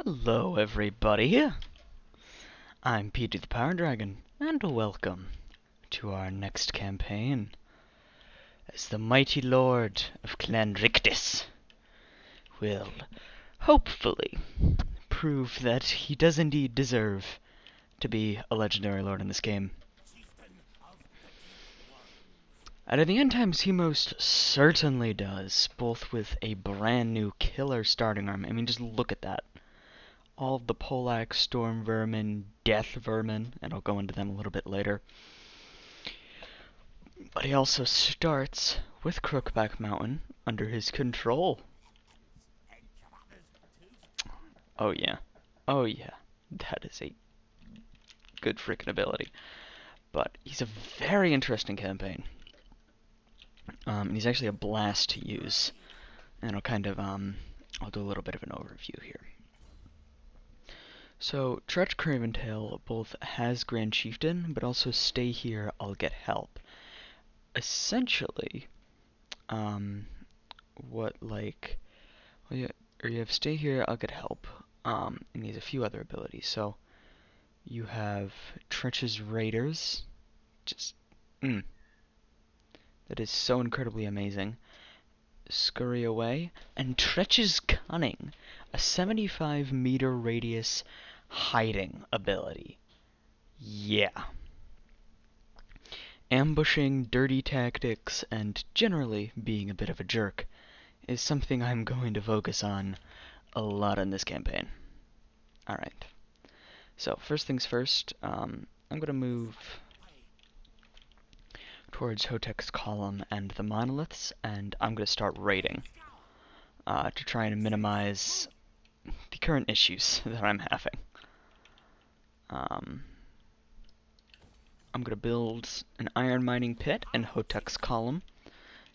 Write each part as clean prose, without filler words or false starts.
Hello everybody, I'm Peter the Power Dragon, and welcome to our next campaign as the mighty lord of Clan Rictus will hopefully prove that he does indeed deserve to be a legendary lord in this game. And in the end times he most certainly does, both with a brand new killer starting arm. I mean, just look at that. All of the Polak, Storm Vermin, Death Vermin, and I'll go into them a little bit later. But he also starts with Crookback Mountain under his control. Oh yeah. Oh yeah. That is a good freaking ability. But he's a very interesting campaign. And he's actually a blast to use. And I'll kind of, I'll do a little bit of an overview here. So, Craventail both has Grand Chieftain, but also stay here, I'll get help. Essentially, what like, well, you have stay here, I'll get help, and he has a few other abilities. So, you have Trench's Raiders, just, that is so incredibly amazing. Scurry Away, and Trench's Cunning, a 75-meter radius hiding ability. Yeah. Ambushing, dirty tactics, and generally being a bit of a jerk is something I'm going to focus on a lot in this campaign. Alright. So, first things first, I'm going to move towards Hotek's column and the monoliths, and I'm going to start raiding to try and minimize the current issues that I'm having. I'm going to build an iron mining pit in Hotek's column,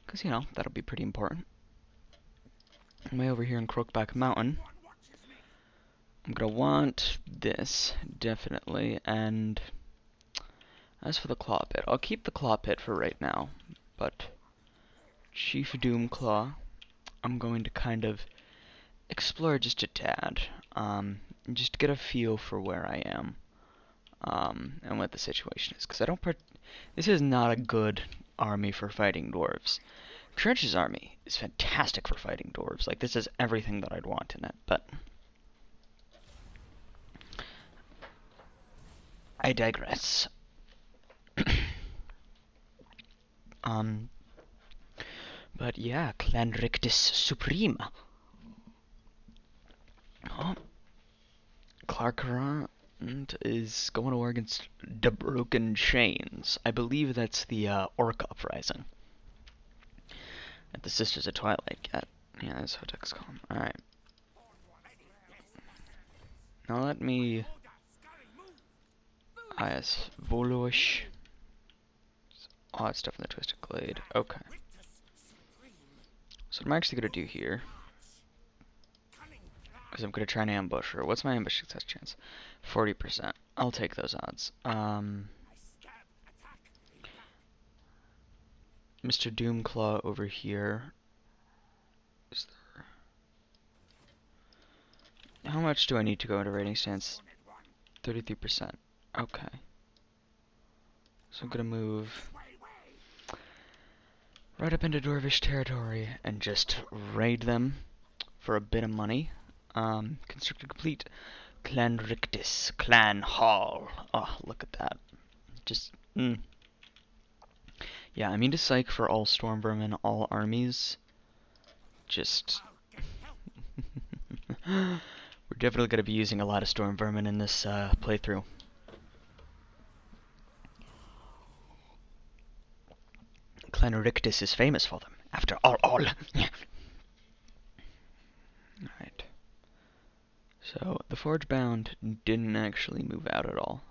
because, you know, that'll be pretty important. Way over here in Crookback Mountain, I'm going to want this, definitely, and as for the claw pit, I'll keep the claw pit for right now, but Chief Doomclaw, I'm going to kind of explore just a tad, just get a feel for where I am. And what the situation is, because this is not a good army for fighting dwarves. Trench's army is fantastic for fighting dwarves. Like, this is everything that I'd want in it, but I digress. But yeah, Clan Rictus Supreme. Oh, Clarkra is going to war against the Broken Chains. I believe that's the Orc Uprising. At the Sisters of Twilight get. Yeah, that's Hotek's column. Alright. Now let me... Ah, yes. Volosh. Odd stuff in the Twisted Glade. Okay. So what I'm actually going to do here is I'm going to try and ambush her. What's my ambush success chance? 40%. I'll take those odds. Mr. Doomclaw over here. Is there... How much do I need to go into raiding stance? 33%. Okay. So I'm going to move right up into Dwarvish territory and just raid them for a bit of money. Constructed complete. Clan Rictus, Clan Hall. Oh, look at that. Just, Yeah, I mean to psych for all Storm Vermin, all armies. Just... We're definitely going to be using a lot of Storm Vermin in this playthrough. Clan Rictus is famous for them, after all. Alright. So, the Forge Bound didn't actually move out at all.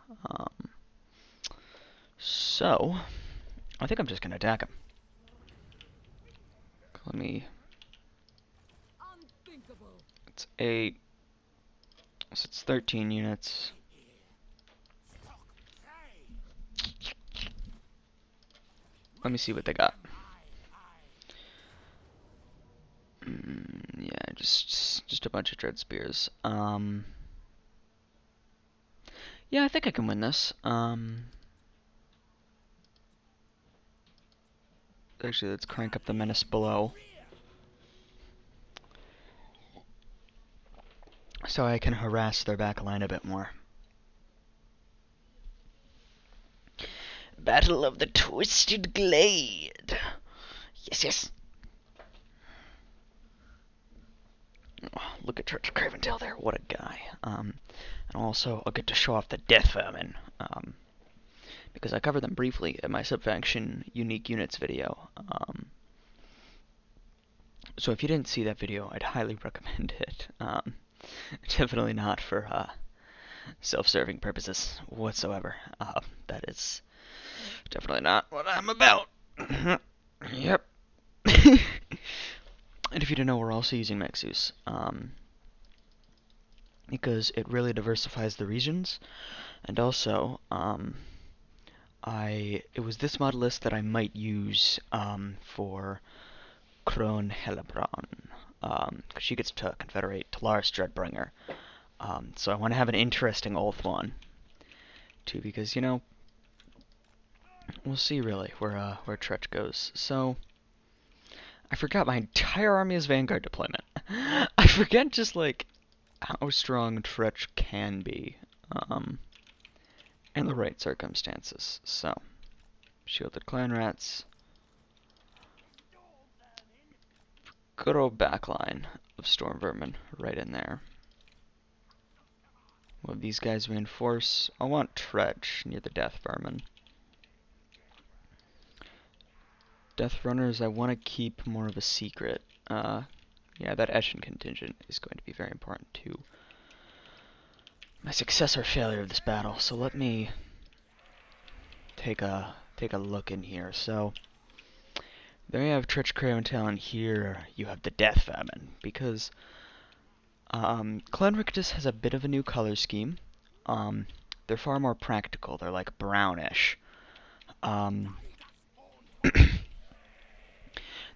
So, I think I'm just going to attack him. Let me... It's 8. So it's 13 units. Let me see what they got. Yeah, just just a bunch of dread spears. Yeah, I think I can win this. Actually, let's crank up the menace below, so I can harass their back line a bit more. Battle of the Twisted Glade. Yes, yes. Oh, look at Craventail there. What a guy. And also, I'll get to show off the Death Vermin. Because I covered them briefly in my Subfaction Unique Units video. So if you didn't see that video, I'd highly recommend it. Definitely not for self-serving purposes whatsoever. That is definitely not what I'm about. Yep. And if you didn't know, we're also using Mixus, because it really diversifies the regions, and also, it was this mod list that I might use for Crone Hellebron, because she gets to confederate Talaris Dreadbringer. So I want to have an interesting oath one, too, because, you know, we'll see really where Rictuc goes. So I forgot my entire army is Vanguard deployment. I forget just like how strong Rictuc can be, in the right circumstances. So shielded clan rats, good old backline of storm vermin right in there. Will these guys reinforce? I want Tretch near the death vermin. Death runners I want to keep more of a secret. Yeah, that Eshin contingent is going to be very important to my success or failure of this battle. So let me take a look in here. So there you have Tretch Craventail, and here you have the Death Famine, because Clan Rictus has a bit of a new color scheme. They're far more practical. They're like brownish. The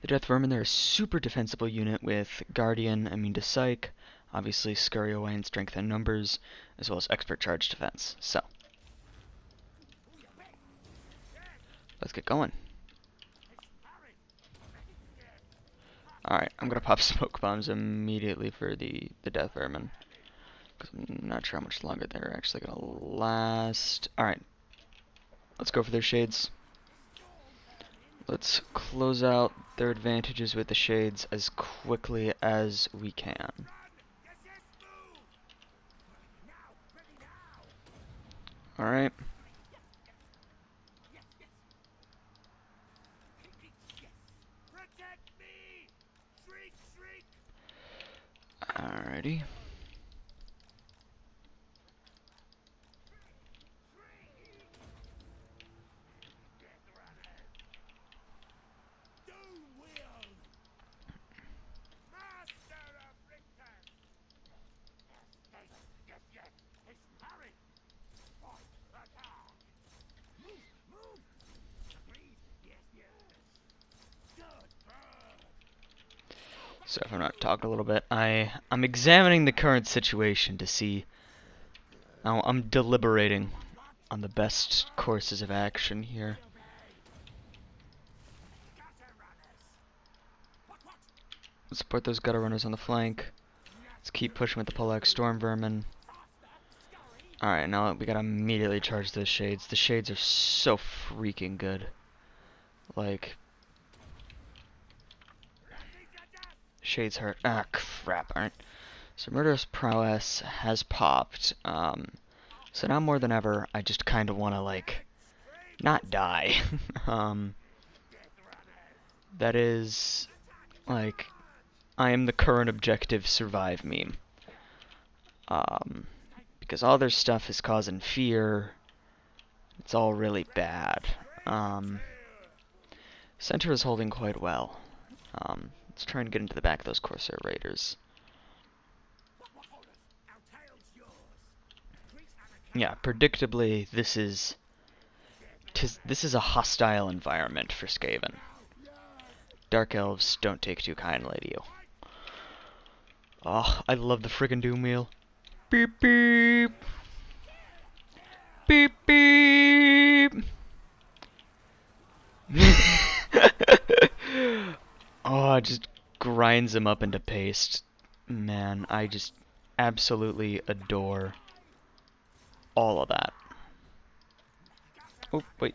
Death Vermin, they're a super defensible unit with Guardian, immune to Psych, obviously Scurry Away and Strength in Numbers, as well as Expert Charge Defense. So, let's get going. Alright, I'm gonna pop smoke bombs immediately for the Death Vermin, because I'm not sure how much longer they're actually gonna last. Alright, let's go for their shades. Let's close out their advantages with the shades as quickly as we can. Alright. Alrighty. So if I'm not talking a little bit, I'm examining the current situation to see. I'm deliberating on the best courses of action here. Let's support those gutter runners on the flank. Let's keep pushing with the Poleax Storm Vermin. Alright, now we gotta immediately charge those shades. The shades are so freaking good. Like, shades hurt. Ah, crap. Alright. So Murderous Prowess has popped. So now more than ever, I just kind of want to, like, not die. That is, like, I am the current objective survive meme. Because all their stuff is causing fear. It's all really bad. Center is holding quite well. Let's try and get into the back of those Corsair Raiders. Yeah, predictably, this is a hostile environment for Skaven. Dark Elves don't take too kindly to you. Oh, I love the friggin' doom wheel. Beep beep. Beep beep. Oh, it just grinds him up into paste. Man, I just absolutely adore all of that. Oh, wait.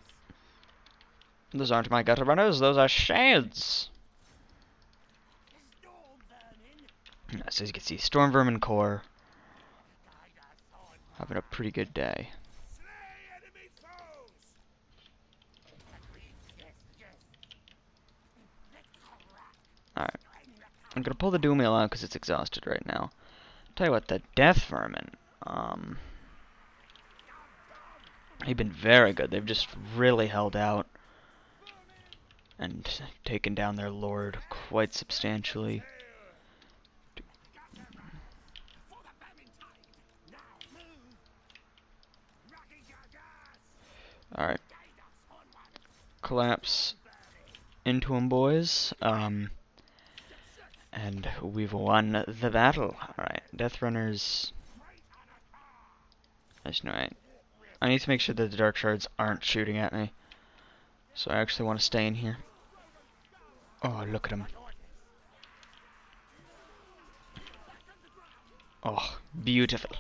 Those aren't my gutter runners, those are shades. So as you can see, Storm Vermin Core having a pretty good day. Alright. I'm gonna pull the Doom Wheel out because it's exhausted right now. Tell you what, the Death Vermin, they've been very good. They've just really held out and taken down their lord quite substantially. Alright. Collapse into him, boys. And we've won the battle. Alright, Death Runners. That's right. I need to make sure that the Dark Shards aren't shooting at me. So I actually want to stay in here. Oh, look at him. Oh, beautiful.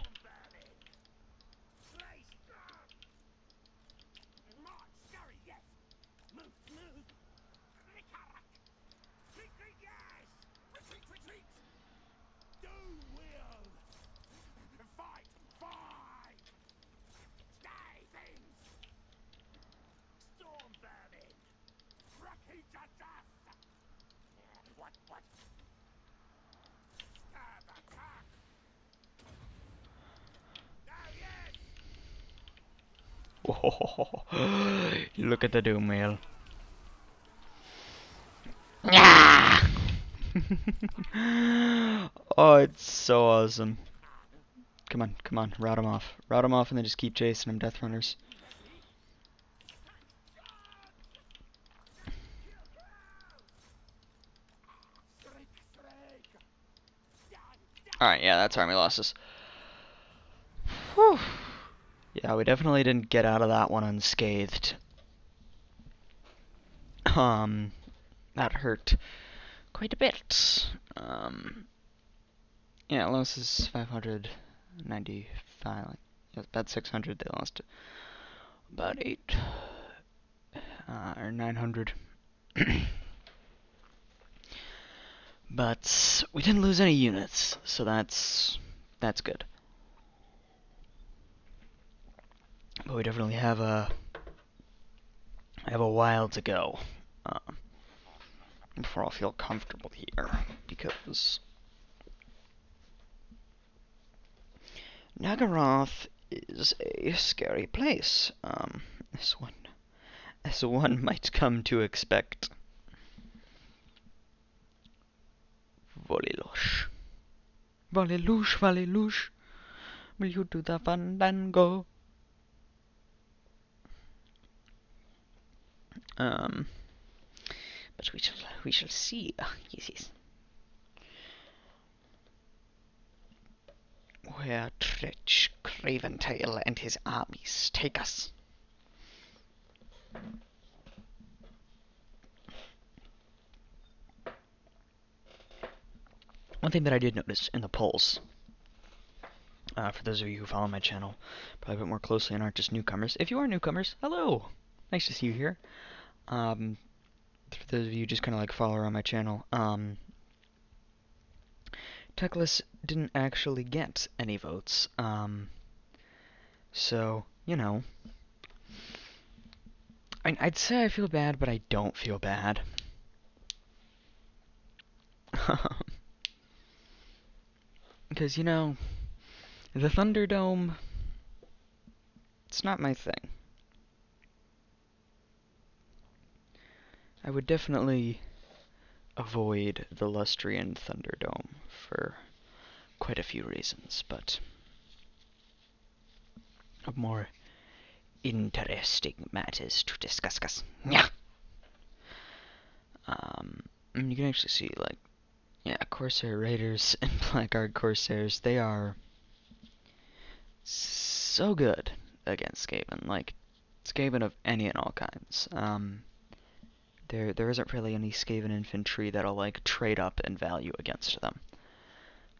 Whoa. Look at the Doom Wheel. Yeah! Oh, it's so awesome. Come on, come on, rout him off. Rout him off and then just keep chasing him, Death Runners. Alright, yeah, that's army losses. Whew. Yeah, we definitely didn't get out of that one unscathed. That hurt quite a bit. Yeah, losses 595. Yeah, about 600. They lost about 8 or 900. But we didn't lose any units, so that's good. But we definitely have a while to go before I'll feel comfortable here, because Nagaroth is a scary place, as one might come to expect. Volilosh. Volilush, Volilush, will you do the fandango? But we shall see. Yes. Where treach Craventail and his armies take us. One thing that I did notice in the polls, for those of you who follow my channel probably a bit more closely and aren't just newcomers. If you are newcomers, hello! Nice to see you here. For those of you who just kind of like follow around my channel, Techless didn't actually get any votes. So, you know, I'd say I feel bad, but I don't feel bad. Because, you know, the Thunderdome, it's not my thing. I would definitely avoid the Lustrian Thunderdome for quite a few reasons, but of more interesting matters to discuss. Yeah. You can actually see, like, Yeah, Corsair Raiders and Blackguard Corsairs, they are so good against Skaven. Like, Skaven of any and all kinds. There isn't really any Skaven infantry that'll, like, trade up in value against them.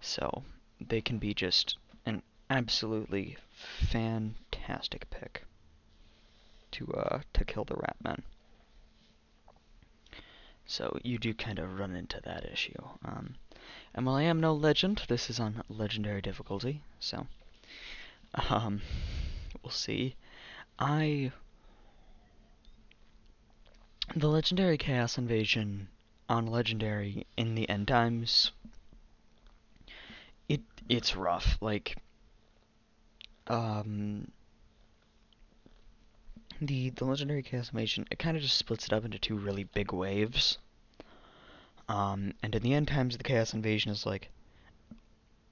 So, they can be just an absolutely fantastic pick to kill the Ratmen. So you do kind of run into that issue. And while I am no legend, this is on legendary difficulty, so we'll see. The legendary Chaos Invasion on legendary in the end times, it's rough. Like, the legendary Chaos Invasion, it kind of just splits it up into two really big waves. And in the end times, the Chaos Invasion is like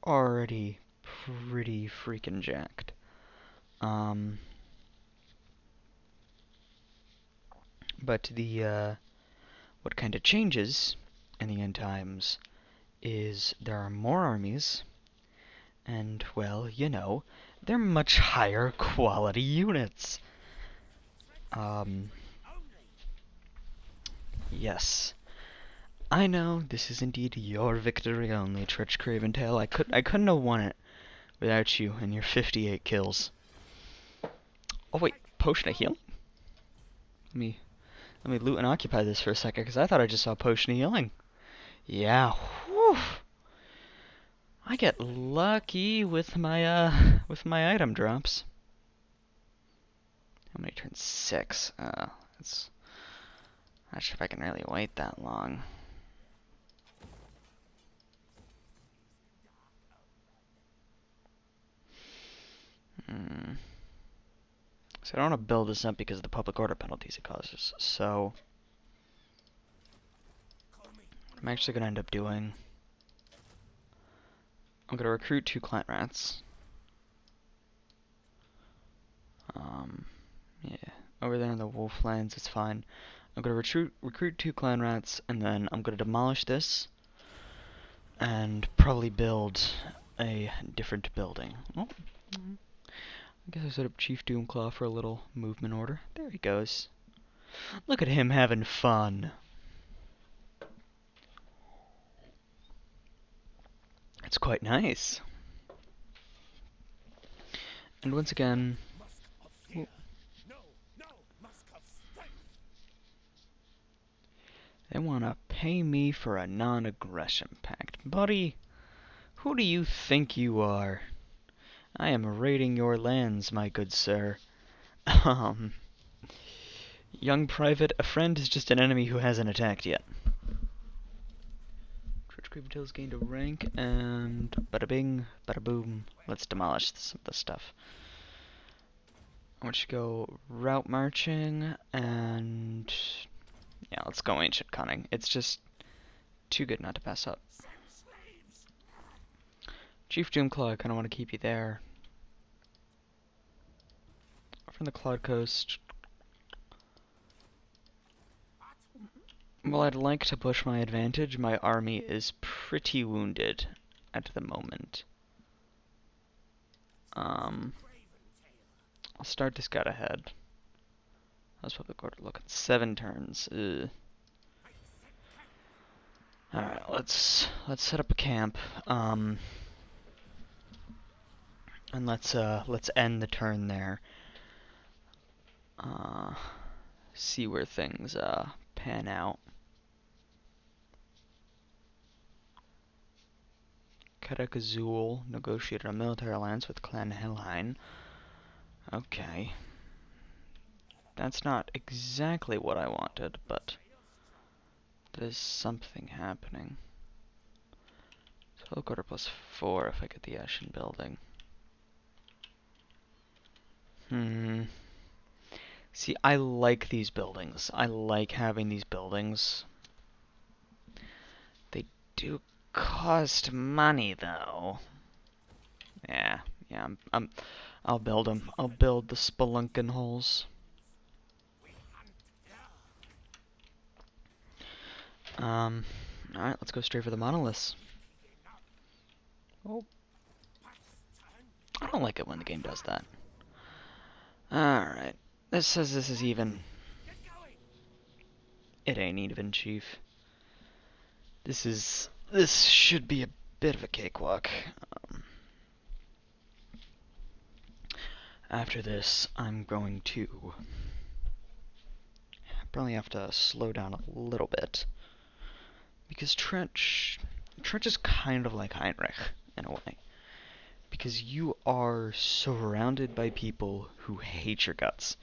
already pretty freaking jacked. But what kind of changes in the end times is there are more armies, and, well, you know, they're much higher quality units. Yes. I know, this is indeed your victory only, Trich Craventail. I couldn't have won it without you and your 58 kills. Oh wait, potion of healing? Let me loot and occupy this for a second, because I thought I just saw potion of healing. Yeah, whew. I get lucky with my item drops. How many turns? 6. It's not sure if I can really wait that long. So I don't want to build this up because of the public order penalties it causes. So what I'm actually going to end up doing, I'm going to recruit 2 client rats. Yeah, over there in the Wolflands, it's fine. I'm going to recruit 2 clan rats, and then I'm going to demolish this and probably build a different building. Oh, I guess I set up Chief Doomclaw for a little movement order. There he goes. Look at him having fun. It's quite nice. And once again, they want to pay me for a non-aggression pact. Buddy, who do you think you are? I am raiding your lands, my good sir. Young private, a friend is just an enemy who hasn't attacked yet. Craventail's gained a rank, and bada bing, bada boom. Let's demolish some of this stuff. I want you to go route marching, and yeah, let's go ancient cunning. It's just too good not to pass up. Chief Doomclaw, I kind of want to keep you there. From the Cloud Coast. Well, I'd like to push my advantage. My army is pretty wounded at the moment. I'll start this guy ahead. How's public order looking? 7 turns. Alright, let's set up a camp. And let's end the turn there. See where things pan out. Cataph negotiated a military alliance with Clan Helheim. Okay. That's not exactly what I wanted, but there's something happening. So quarter +4 if I get the Ashen building. See, I like these buildings. I like having these buildings. They do cost money, though. Yeah, I'll build them. I'll build the spelunking holes. Alright, let's go straight for the monoliths. Oh. I don't like it when the game does that. Alright. This says this is even. It ain't even, Chief. This should be a bit of a cakewalk. After this, I'm going to probably have to slow down a little bit. Because Trench is kind of like Heinrich, in a way. Because you are surrounded by people who hate your guts.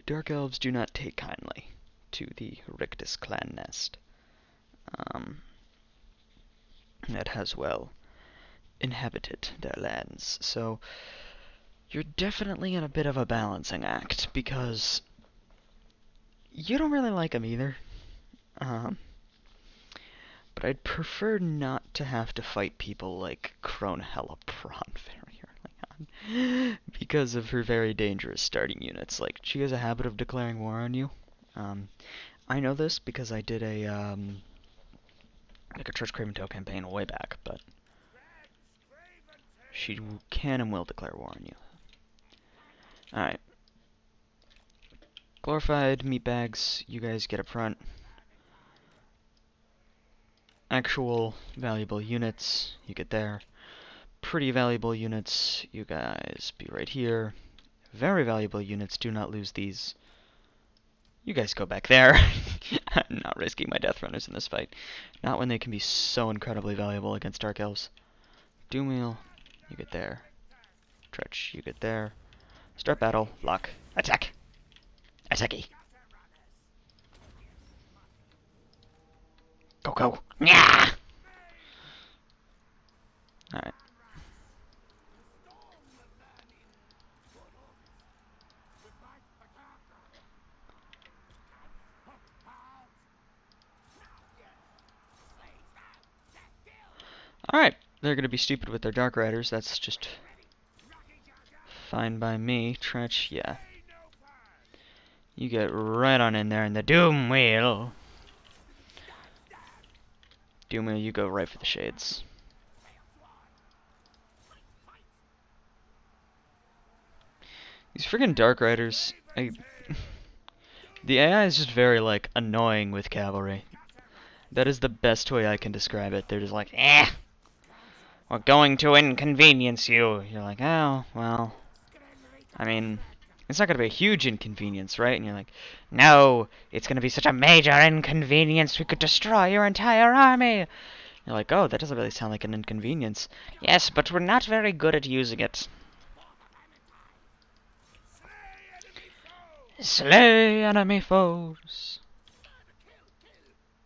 Dark Elves do not take kindly to the Rictus clan nest. That has, well, inhabited their lands. So, you're definitely in a bit of a balancing act, because you don't really like them either. But I'd prefer not to have to fight people like Craventail very early on, because of her very dangerous starting units. Like, she has a habit of declaring war on you. I know this because I did a Church Craventail campaign way back, but she can and will declare war on you. Alright. Glorified meatbags, you guys get up front. Actual valuable units, you get there. Pretty valuable units, you guys be right here. Very valuable units, do not lose these. You guys go back there. I'm not risking my death runners in this fight. Not when they can be so incredibly valuable against Dark Elves. Doomwheel, you get there. Tretch, you get there. Start battle, lock, attack! Attacky! Go, go! Yeah! Alright. Alright, they're gonna be stupid with their Dark Riders, that's just fine by me. Trench, yeah. You get right on in there in the Doom Wheel. Doom Wheel, you go right for the shades. These friggin' Dark Riders, the AI is just very, like, annoying with cavalry. That is the best way I can describe it. They're just like, eh! We're going to inconvenience you. You're like, oh, well, I mean, it's not going to be a huge inconvenience, right? And you're like, no, it's going to be such a major inconvenience, we could destroy your entire army. You're like, oh, that doesn't really sound like an inconvenience. Yes, but we're not very good at using it. Slay enemy foes.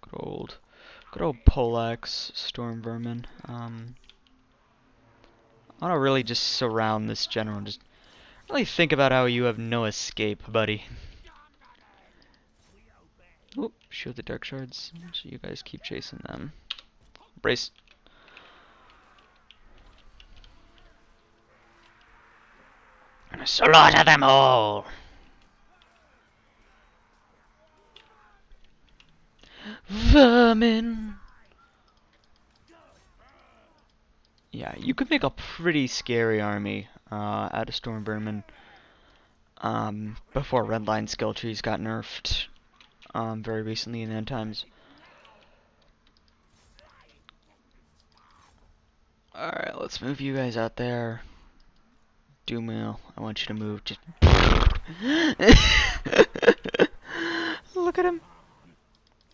Good old Poleaxe, Storm Vermin. I want to really just surround this general and just really think about how you have no escape, buddy. Oop, shoot the Dark Shards, so you guys keep chasing them. Brace. I'm gonna slaughter them all! Vermin! Yeah, you could make a pretty scary army out of Storm Vermin before Redline skill trees got nerfed very recently in the end times. Alright, let's move you guys out there. Doomwheel, I want you to move. Just look at him.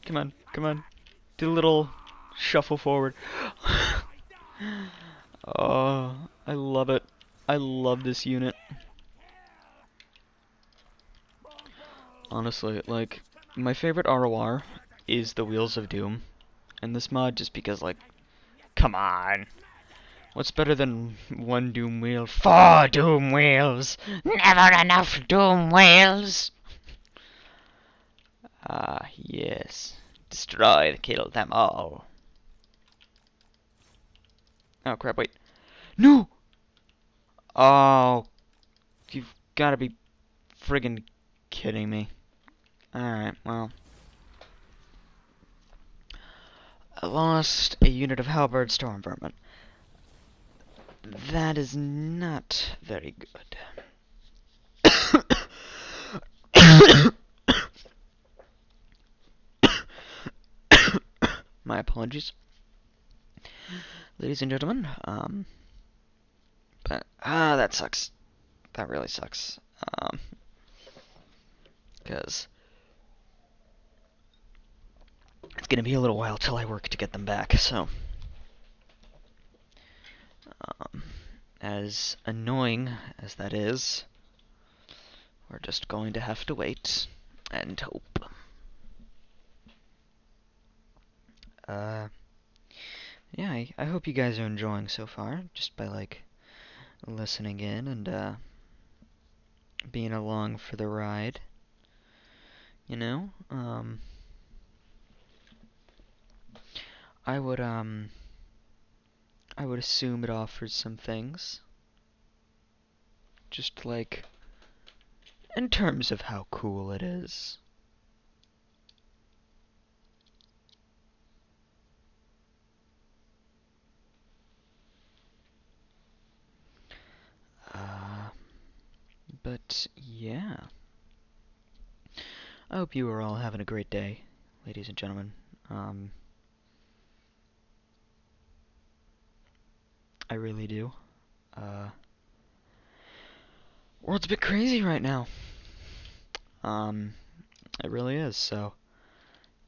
Come on, come on. Do a little shuffle forward. Oh, I love it. I love this unit. Honestly, like, my favorite ROR is the Wheels of Doom in this mod, just because, like, come on. What's better than one Doom Wheel? 4 Doom Wheels! Never enough Doom Wheels! Ah, yes. Destroy, kill them all. Oh, crap, wait. No! Oh, you've gotta be friggin' kidding me. Alright, well. I lost a unit of halberd storm vermin. That is not very good. My apologies, ladies and gentlemen. But that sucks. That really sucks. Because it's gonna be a little while till I work to get them back. So, as annoying as that is, we're just going to have to wait and hope. Yeah, I hope you guys are enjoying so far, just by, like, listening in and, being along for the ride. You know? I would assume it offers some things. Just, like, in terms of how cool it is. But, yeah. I hope you are all having a great day, ladies and gentlemen. I really do. World's a bit crazy right now. It really is, so,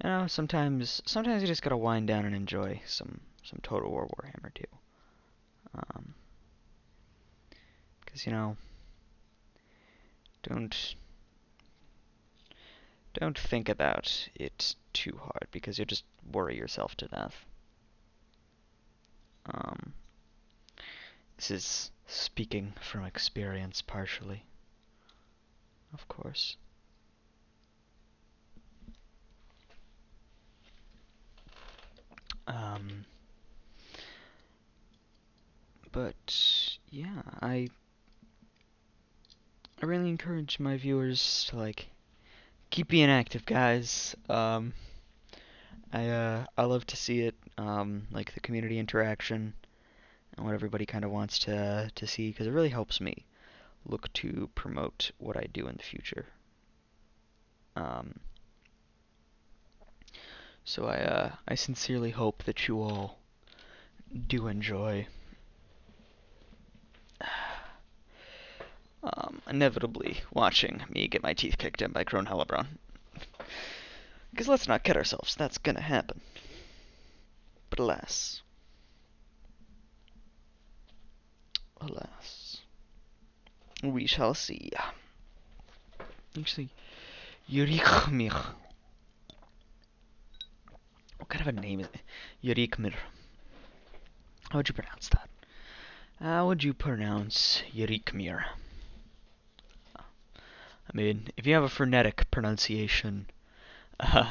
you know, sometimes you just gotta wind down and enjoy some Total War Warhammer 2. 'Cause, you know, don't think about it too hard, because you'll just worry yourself to death. This is speaking from experience, partially, of course. But yeah, I really encourage my viewers to, like, keep being active, guys. I love to see it, like the community interaction and what everybody kind of wants to see, because it really helps me look to promote what I do in the future. So I sincerely hope that you all do enjoy. Inevitably watching me get my teeth kicked in by Crone Hellebron. Because let's not kid ourselves, that's gonna happen. But alas. Alas. We shall see. Actually, Yurikmir. What kind of a name is it? Yurikmir. How would you pronounce that? How would you pronounce Yurikmir? I mean, if you have a phonetic pronunciation,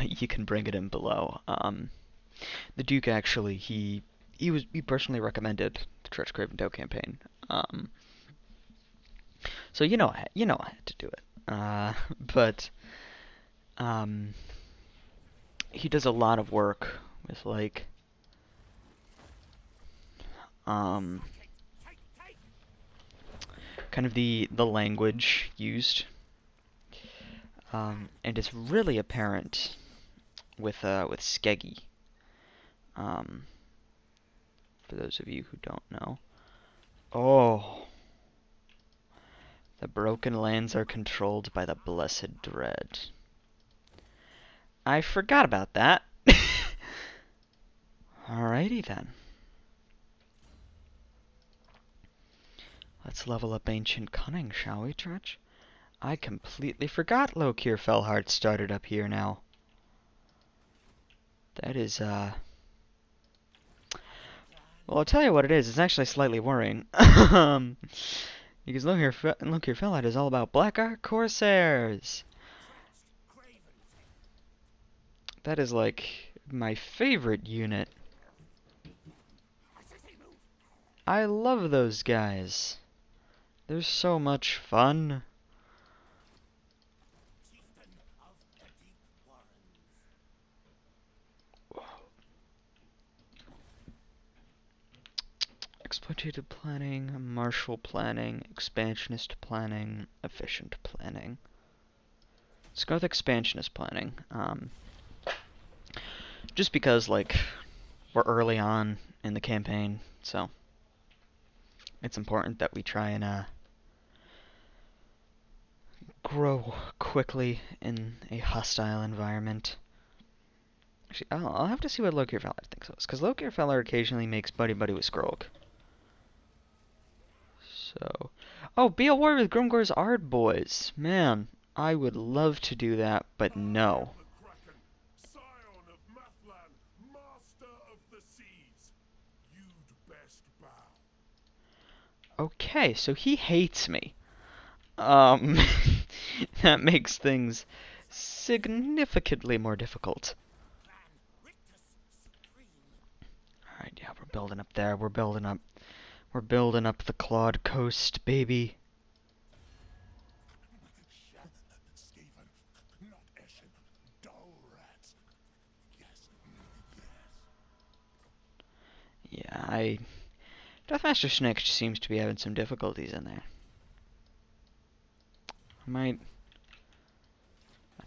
you can bring it in below. The Duke actually, he personally recommended the Church Craventail campaign. So you know I had to do it. But he does a lot of work with, like, kind of the language used. And it's really apparent with Skeggy. For those of you who don't know. Oh. The broken lands are controlled by the Blessed Dread. I forgot about that. Alrighty then. Let's level up Ancient Cunning, shall we, Tretch? I completely forgot Lokir Fellheart started up here now. That is, well, I'll tell you what it is. It's actually slightly worrying. Because Lokir Fellheart is all about Black Ark Corsairs. That is, like, my favorite unit. I love those guys. They're so much fun. exploitative planning, martial planning, expansionist planning, efficient planning. Let's go with expansionist planning. Just because, like, we're early on in the campaign, so it's important that we try and grow quickly in a hostile environment. Actually, I'll have to see what Lokir Feller thinks of us, because Lokir Feller occasionally makes buddy-buddy with Skrulk. So... Oh, be a warrior with Grimgor's Ard Boys! Man, I would love to do that, but no. Okay, so he hates me. That makes things significantly more difficult. Alright, yeah, we're building up there. We're building up the Clawed Coast, baby. Yeah, Deathmaster Snake seems to be having some difficulties in there. I'd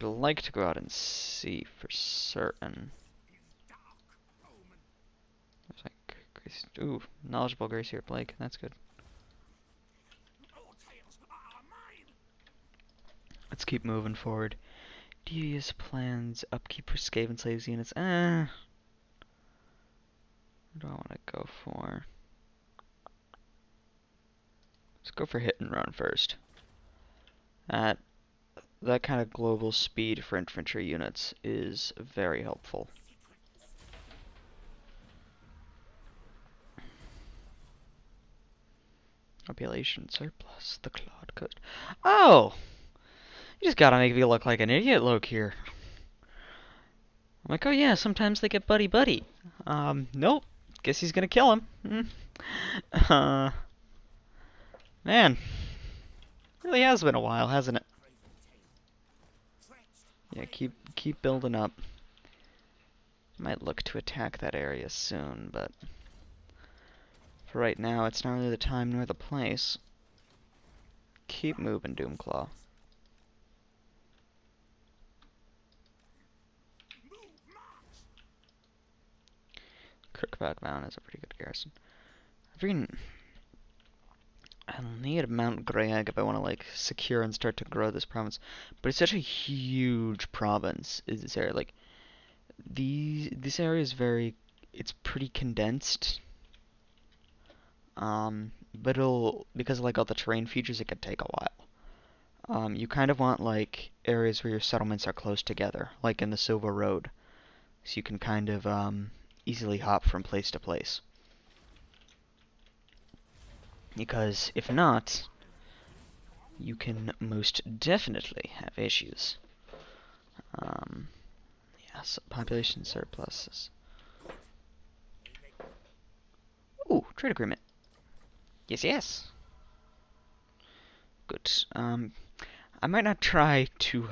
like to go out and see for certain. There's like Grace, ooh, knowledgeable Grace here, Blake. That's good. Let's keep moving forward. Devious plans, upkeep for Scave and Slaves units. What do I want to go for? Let's go for hit and run first. That kind of global speed for infantry units is very helpful. Population surplus, the Clawed Coast. Oh! You just gotta make me look like an idiot, Lokir. I'm like, oh yeah, sometimes they get buddy-buddy. Nope. Guess he's gonna kill him. Man. Really has been a while, hasn't it? Yeah, keep building up. Might look to attack that area soon, but for right now, it's not really the time nor the place. Keep moving, Doomclaw. Crookback Mountain is a pretty good garrison. I'll need Mount Greyegg if I want to like secure and start to grow this province. But it's such a huge province. Is this area like this area is it's pretty condensed. But because of like all the terrain features, it could take a while. You kind of want like areas where your settlements are close together, like in the Silver Road, so you can kind of easily hop from place to place. Because if not, you can most definitely have issues. Yes, population surpluses. Ooh, trade agreement. Yes, yes. Good. I might not try to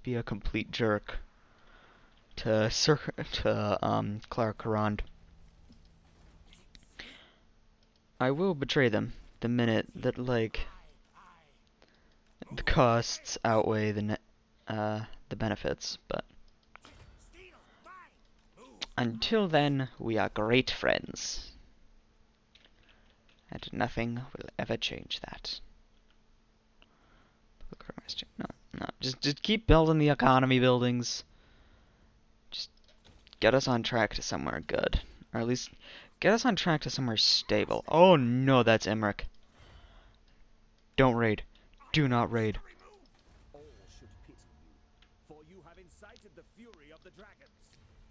be a complete jerk to Clara Carand. I will betray them the minute that like the costs outweigh the benefits, but until then, we are great friends. And nothing will ever change that. No. Just keep building the economy buildings. Just get us on track to somewhere good. Or at least get us on track to somewhere stable. Oh no, that's Emmerich. Don't raid. Do not raid.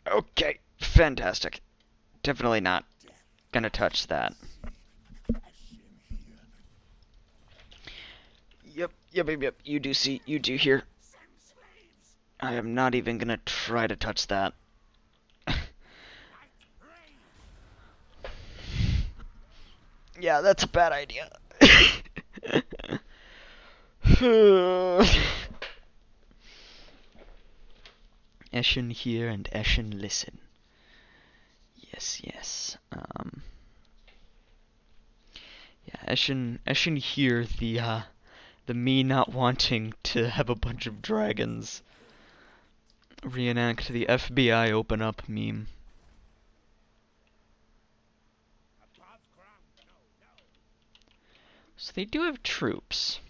Okay, fantastic. Definitely not gonna touch that. Yep. You do hear. I am not even gonna try to touch that. Yeah, that's a bad idea. Eschen hear and Eschen listen. Yes. Eshin hear the me not wanting to have a bunch of dragons reenact the FBI open up meme. So they do have troops.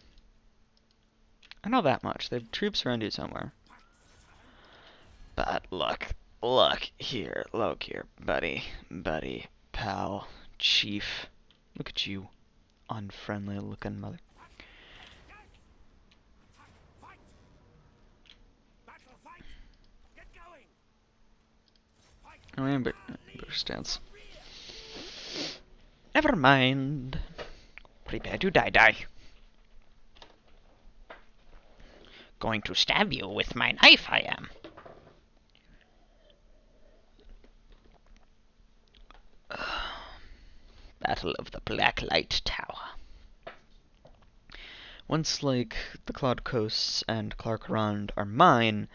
I know that much. They have troops around here somewhere. But look here, buddy, pal, chief. Look at you, unfriendly looking mother. Oh, amber stance. Never mind. Prepare to die. Going to stab you with my knife, I am. Battle of the Blacklight Tower. Once, like, the Cloud Coasts and Clarkrond are mine,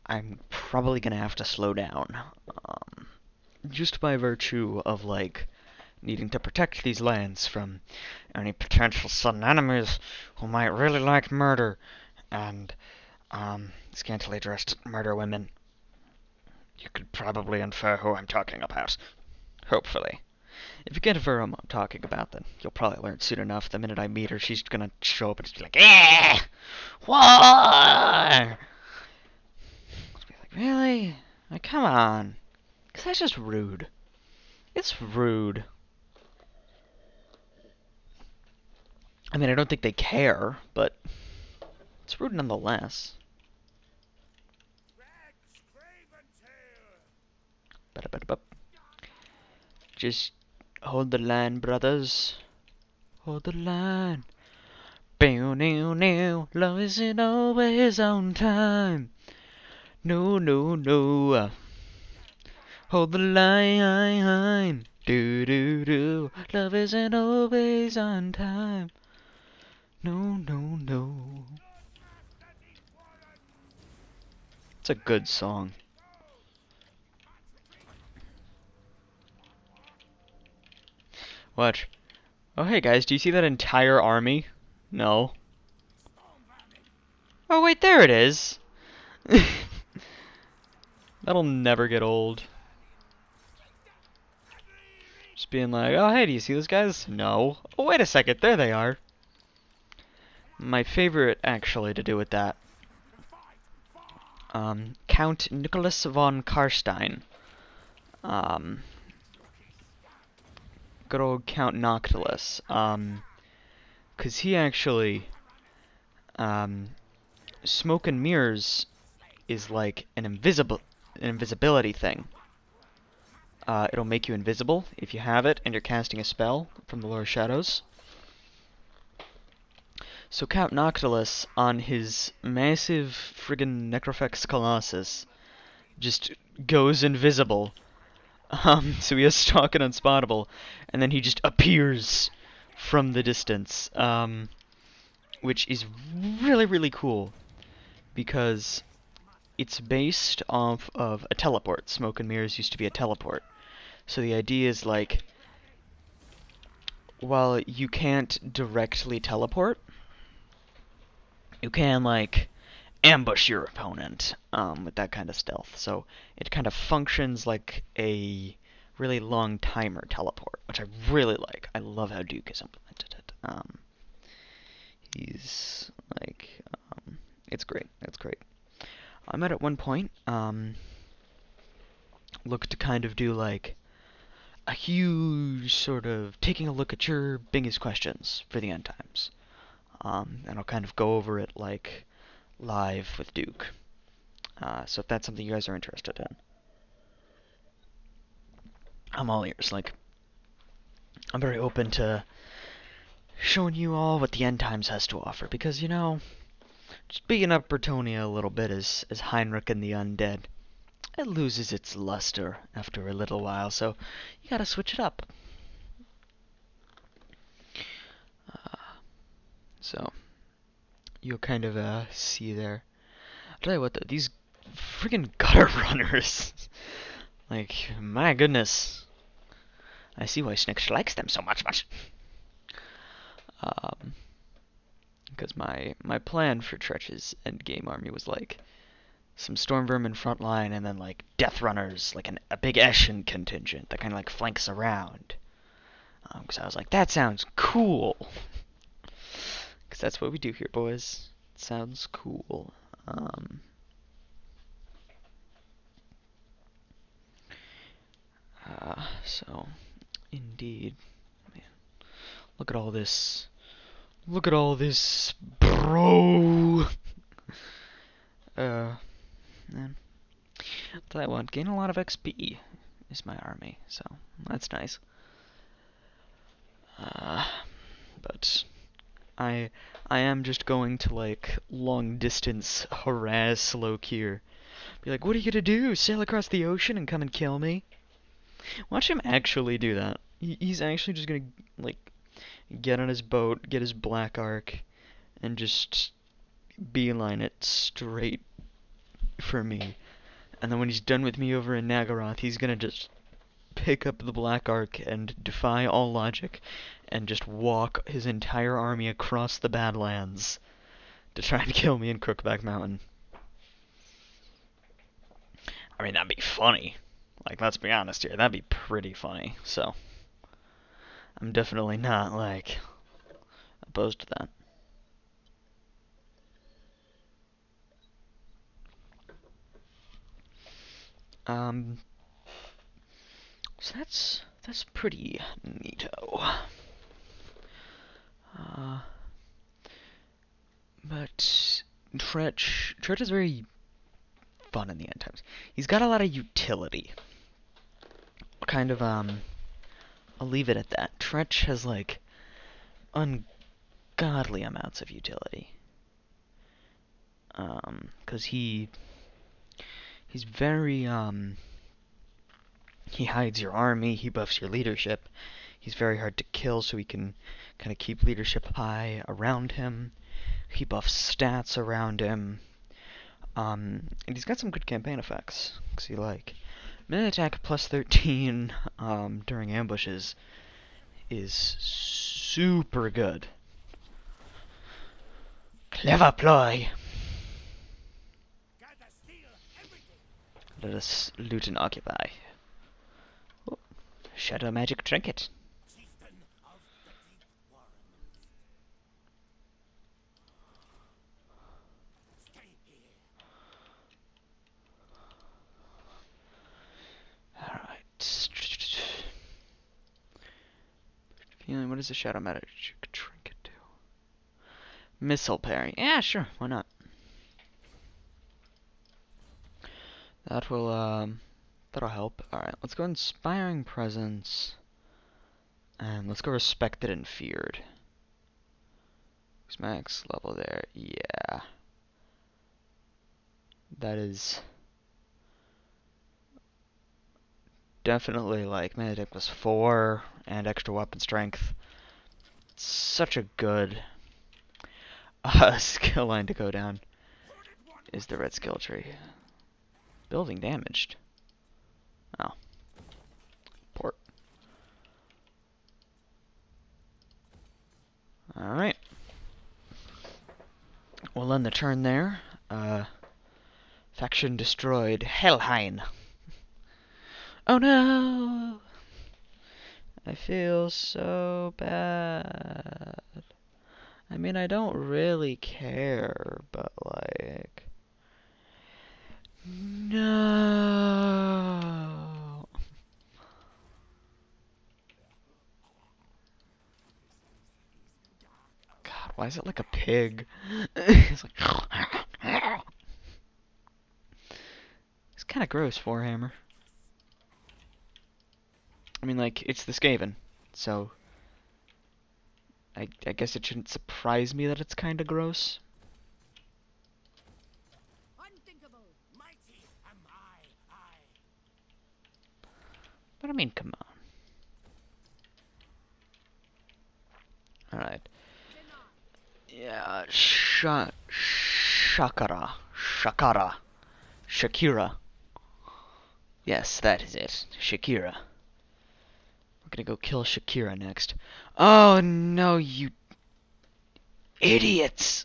I'm probably gonna have to slow down. Just by virtue of, like, needing to protect these lands from any potential sudden enemies who might really like murder and, scantily dressed murder women. You could probably infer who I'm talking about. Hopefully. If you can't infer who I'm talking about, then you'll probably learn soon enough. The minute I meet her, she's gonna show up and just be like, "Eh! War!" I'll be like, really? Like, come on. Because that's just rude. It's rude. I mean, I don't think they care, but it's rude nonetheless. Just hold the line, brothers. Hold the line. Bow, love isn't always on time. No. Hold the line. Do. Love isn't always on time. No. It's a good song. Watch. Oh, hey guys, do you see that entire army? No. Oh, wait, there it is. That'll never get old. Just being like, oh, hey, do you see those guys? No. Oh, wait a second, there they are. My favorite, actually, to do with that. Count Nicholas von Karstein. Good old Count Noctilus. 'Cause he actually, smoke and mirrors is like an invisibility thing. It'll make you invisible if you have it and you're casting a spell from the Lord of Shadows. So Count Noctilus, on his massive friggin' Necrofex Colossus, just goes invisible. So he has stock and unspottable, and then he just appears from the distance, which is really cool, because it's based off of a teleport. Smoke and Mirrors used to be a teleport. So the idea is, like, while you can't directly teleport, you can, like, ambush your opponent with that kind of stealth. So it kind of functions like a really long timer teleport, which I really like. I love how Duke has implemented it. He's like, it's great. I might at one point look to kind of do like a huge sort of taking a look at your biggest questions for the end times. And I'll kind of go over it like live with Duke. So if that's something you guys are interested in, I'm all ears. Like, I'm very open to showing you all what the end times has to offer, because, you know, just beating up Bretonnia a little bit as Heinrich and the Undead, it loses its luster after a little while, so you gotta switch it up. So you'll kind of see there. I'll tell you what, though, these friggin' gutter runners, like, my goodness. I see why Snicksh likes them so much. Because my plan for Tretch's endgame army was like some Storm Vermin front line and then like Death Runners, like a big Eshin contingent that kind of like flanks around. Because I was like, that sounds cool. Because that's what we do here, boys. It sounds cool. So, indeed. Man, look at all this. Look at all this, bro! Man. I'll tell you what, gain a lot of XP is my army, so that's nice. But I am just going to like long distance harass Lokir. Be like, what are you gonna do? Sail across the ocean and come and kill me? Watch him actually do that. He's actually just gonna like get on his boat, get his black arc, and just beeline it straight for me. And then when he's done with me over in Nagaroth, he's gonna just pick up the black arc and defy all logic and just walk his entire army across the Badlands to try and kill me in Crookback Mountain. I mean, that'd be funny. Like, let's be honest here, that'd be pretty funny. So, I'm definitely not, like, opposed to that. So that's pretty neato. But Tretch is very fun in the end times. He's got a lot of utility. Kind of, I'll leave it at that. Tretch has, like, ungodly amounts of utility. 'Cause he's very, he hides your army, he buffs your leadership. He's very hard to kill, so he can kind of keep leadership high around him. He buffs stats around him. And he's got some good campaign effects. Cause he like melee attack plus 13 during ambushes is super good. Clever ploy. Let us loot and occupy. Oh, shadow magic trinket. Feeling, what does the shadow magic trinket do? Missile parry. Yeah, sure, why not? That will, that'll help. Alright, let's go Inspiring Presence. And let's go Respected and Feared. Max level there, yeah. That is definitely like melee plus 4 and extra weapon strength. It's such a good skill line to go down. Is the red skill tree. Building damaged. Oh. Port. Alright. We'll end the turn there. Faction destroyed. Helheim. Oh no! I feel so bad. I mean, I don't really care, but like... No! God, why is it like a pig? It's like... It's kind of gross, Forehammer. I mean, like, it's the Skaven, so... I guess it shouldn't surprise me that it's kind of gross. But I mean, come on. Alright. Yeah, Shakira. Shakira. Yes, that is it. Shakira. We're gonna go kill Shakira next. Oh no, you Idiots!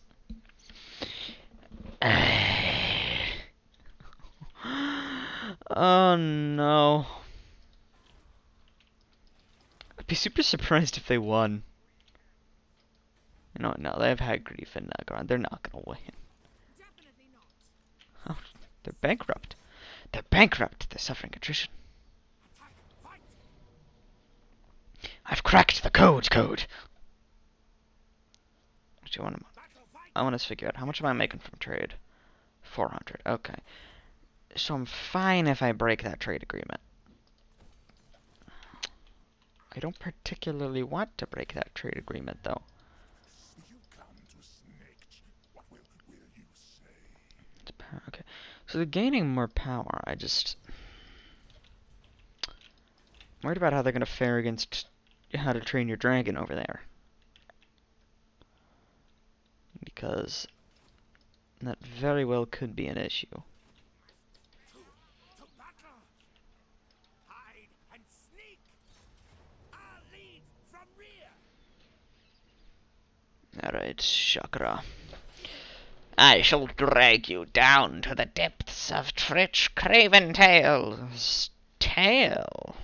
Oh no. I'd be super surprised if they won. You know what, no, they have had grief and Nagaron. They're not gonna win. Oh, they're bankrupt. They're bankrupt. They're suffering attrition. I've cracked the code. What do you want to... I want to figure out how much am I making from trade? 400. Okay. So I'm fine if I break that trade agreement. I don't particularly want to break that trade agreement, though. Okay. So they're gaining more power. I'm worried about how they're going to fare against How to Train Your Dragon over there. Because that very well could be an issue. Alright, Chakra. I shall drag you down to the depths of Trich Craventail's tail.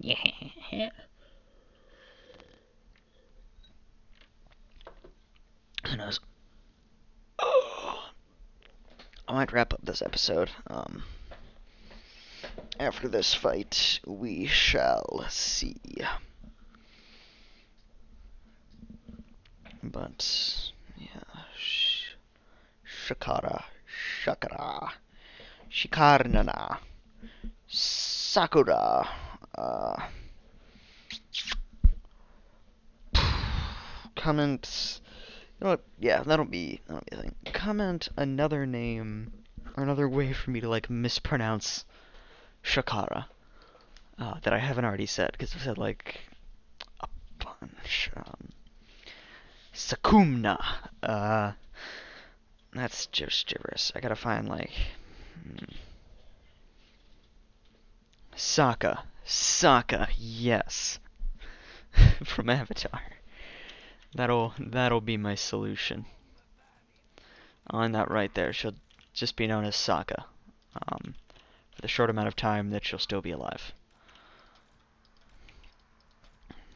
Yeah. Who knows? Oh. I might wrap up this episode. After this fight, we shall see. But, yeah. Shakara. Shikarnana. Sakura. Comment. You know what? Yeah, that'll be a thing. Comment another name, or another way for me to, like, mispronounce Shakara. That I haven't already said, because I've said, like, a bunch. Sakumna. That's just gibberish. I gotta find, like... Sokka, yes. From Avatar. That'll be my solution. On that right there, she'll just be known as Sokka. For the short amount of time that she'll still be alive.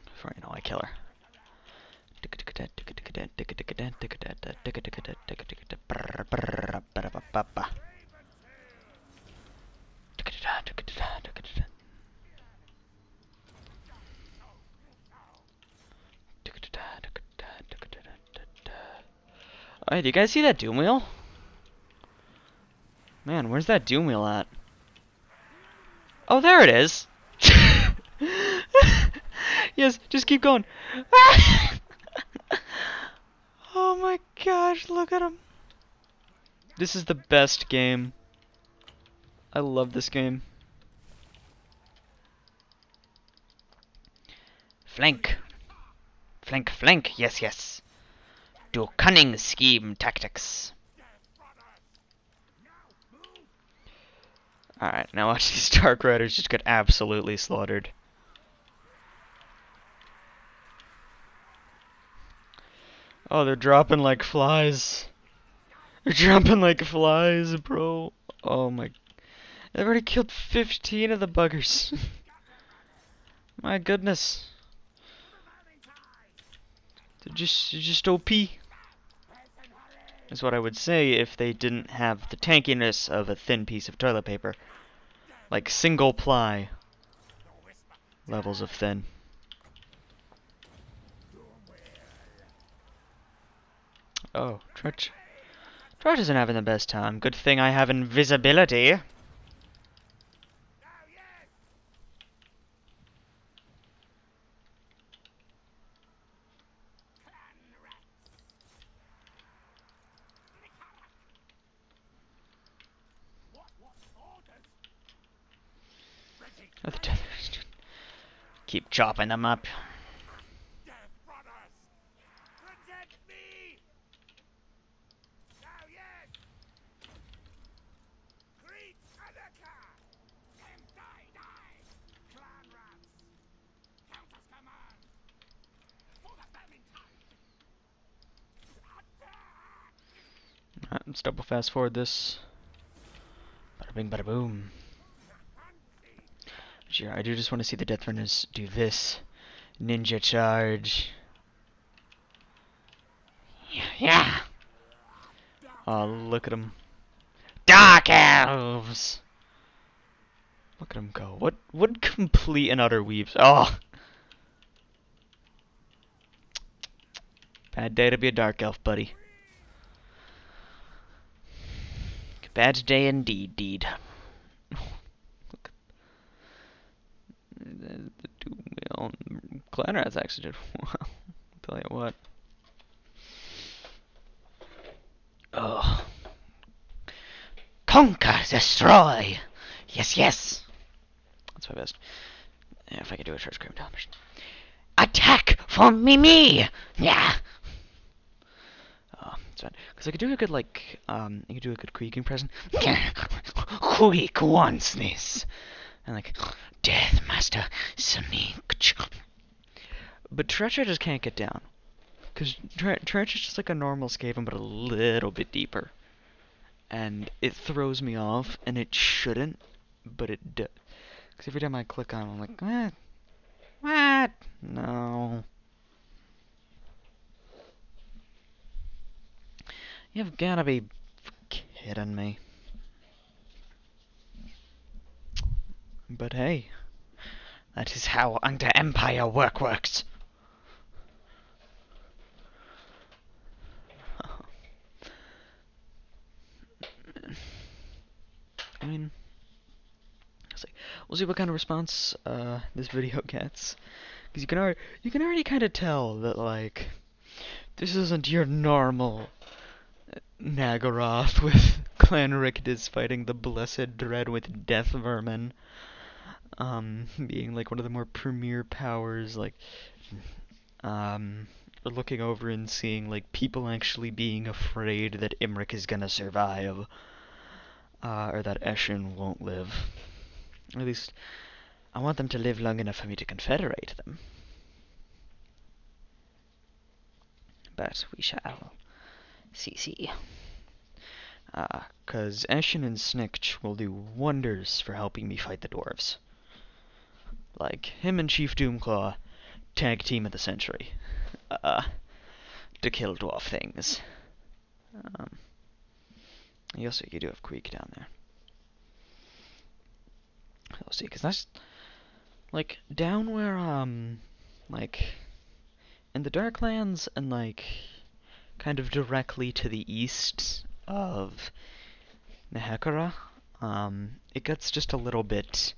Before you know I kill her. Alright, do you guys see that doom wheel? Man, where's that doom wheel at? Oh, there it is! Yes, just keep going. Oh my gosh, look at him. This is the best game. I love this game. Flank. Flank, yes. Do cunning scheme tactics. Alright, now watch these Dark Riders just get absolutely slaughtered. Oh, they're dropping like flies. They're jumping like flies, bro. Oh my... They've already killed 15 of the buggers. My goodness. They're just OP. Is what I would say if they didn't have the tankiness of a thin piece of toilet paper. Like single ply levels of thin. Oh, Trudge. Trudge isn't having the best time. Good thing I have invisibility. Keep chopping them up. Let's double fast forward this. Bada bing, bada boom. Sure, I do just want to see the Death Runners do this. Ninja charge. Yeah. Oh, look at them. Dark Elves! Look at them go. What complete and utter weaves. Oh! Bad day to be a Dark Elf, buddy. Bad day indeed. The two-wheel Clanrats actually did well. I'll tell you what. Oh. Conquer, destroy! Yes, yes! That's my best. Yeah, if I could do a Church Craventail mission. Attack for me! Yeah! Oh, it's fine. Because I could do a good, like, I could do a good creaking present. Creak wants this! And like, Death Master Sneak. But Treacher just can't get down. Because Treacher's just like a normal Skaven, but a little bit deeper. And it throws me off, and it shouldn't, but it does. Because every time I click on it, I'm like, what? No. You've gotta be kidding me. But hey, that is how Under Empire works. I mean, we'll see what kind of response this video gets, because you can already kind of tell that, like, this isn't your normal Nagaroth with Clan Rictus fighting the Blessed Dread with Death Vermin, being like one of the more premier powers, like, looking over and seeing like people actually being afraid that Imric is gonna survive, or that Eshin won't live. At least, I want them to live long enough for me to confederate them. But we shall see. 'Cause Eshin and Snikch will do wonders for helping me fight the dwarves. Like, him and Chief Doomclaw, tag team of the century. To kill dwarf things. You do have Creek down there. We'll see, because that's, like, down where, like, in the Darklands and, like, kind of directly to the east of Nehekara, it gets just a little bit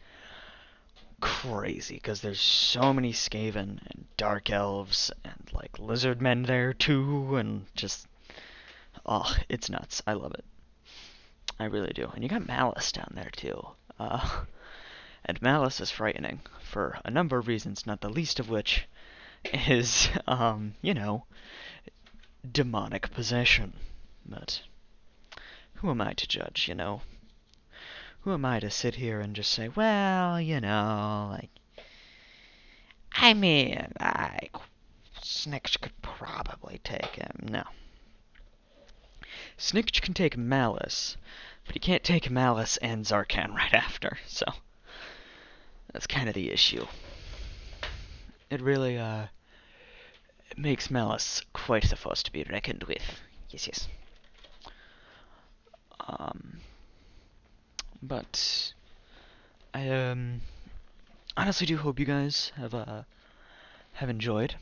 crazy, because there's so many Skaven and Dark Elves and, like, Lizard Men there, too, and just, oh, it's nuts. I love it. I really do. And you got Malice down there, too. And Malice is frightening for a number of reasons, not the least of which is, you know, demonic possession. But who am I to judge, you know? Who am I to sit here and just say, well, you know, like, I mean, Snikch could probably take him. No. Snikch can take Malice, but he can't take Malice and Zarkan right after, so that's kind of the issue. It really, it makes Malice quite the force to be reckoned with. Yes. But I honestly do hope you guys have enjoyed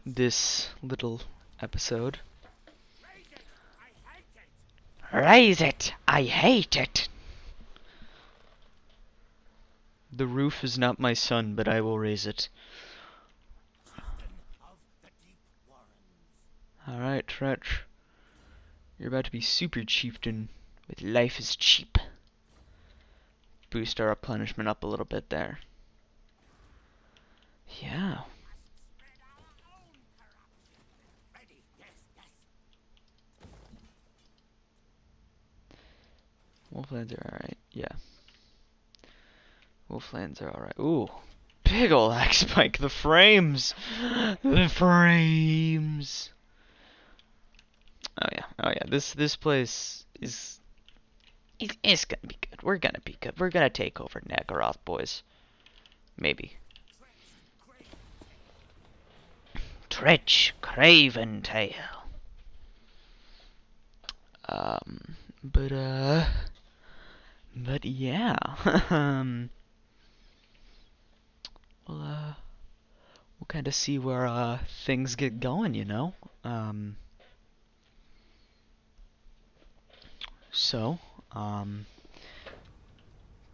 this little episode. Raise it! I hate it! The roof is not my son, but I will raise it. Alright, Tretch. You're about to be super chieftain with life is cheap. Boost our replenishment up a little bit there. Yeah. Wolflands are alright, yeah. Wolflands are alright. Ooh, big ol' axe spike. The frames! The frames! Oh yeah. This place is it's gonna be good. We're gonna be good. We're gonna take over Nagaroth, boys. Maybe. Tretch, Craventail. Um, but but yeah. We'll we'll kind of see where things get going, you know. Um, so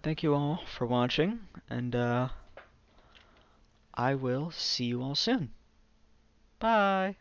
thank you all for watching, and I will see you all soon. Bye.